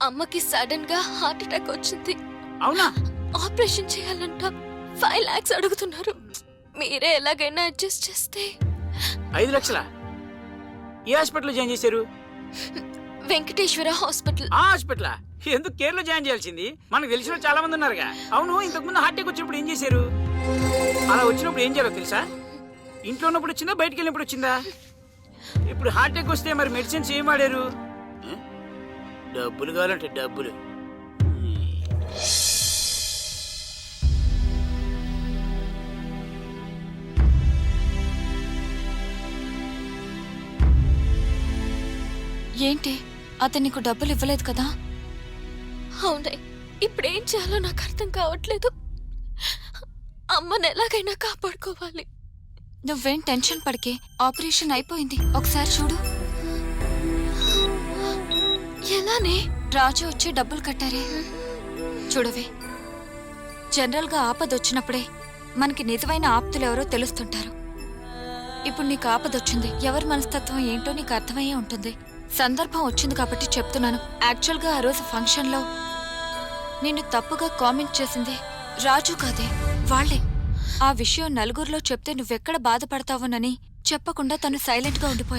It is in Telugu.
అమ్మకి సడన్ గా హార్ట్ అటాక్ వచ్చింది. అవునా? ఆపరేషన్ చేయాలంట. 5 lakhs అడుగుతున్నారు. మీరే ఎలాగైనా అడ్జస్ట్ చేస్తే. 5 లక్షలా? ఏ హాస్పిటల్లో జాయిన్ చేశారు? వెంకటేశ్వర హాస్పిటల్. ఆ హాస్పిటలా? ఎందుకు కేర్లో జాయిన్ చేయాల్సింది? మనకు తెలిసిన చాలా మంది ఉన్నారుగా. అవును, ఇంతకు ముందు హార్ట్ అటాక్ వచ్చినప్పుడు ఏం చేశారు? అలా వచ్చినప్పుడు ఏం చేయాలో తెలుసా? ఇంట్లో ఉన్నప్పుడు వచ్చిందా, బయటికి వెళ్ళినప్పుడు వచ్చిందా? ఇప్పుడు హార్ట్ అటాక్ వస్తే మరి మెడిసిన్స్ ఏం వాడారు? డబ్బులు కావాలంటే డబ్బులు. ఏంటి, అతను నీకు డబ్బులు ఇవ్వలేదు కదా? అవునే, ఇప్పుడేం చేయాలో నాకు అర్థం కావట్లేదు. అమ్మని ఎలాగైనా కాపాడుకోవాలి. నువ్వేం టెన్షన్ పడకే, ఆపరేషన్ అయిపోయింది. ఒకసారి చూడు. ఎలానే? రాజు వచ్చి డబ్బులు కట్టారే. చూడవే, జనరల్గా ఆపదొచ్చినప్పుడే మనకి నిజమైన ఆప్తులెవరో తెలుస్తుంటారు. ఇప్పుడు నీకు ఆపదొచ్చింది. ఎవరి మనస్తత్వం ఏంటో నీకు అర్థమయ్యే ఉంటుంది. సందర్భం వచ్చింది కాబట్టి చెప్తున్నాను. యాక్చువల్గా ఆ రోజు ఫంక్షన్లో నిన్ను తప్పుగా కామెంట్ చేసింది రాజు కాదే, వాళ్లే. ఆ విషయం నలుగురిలో చెప్తే నువ్వెక్కడ బాధపడతావోనని చెప్పకుండా తను సైలెంట్గా ఉండిపోయాడు.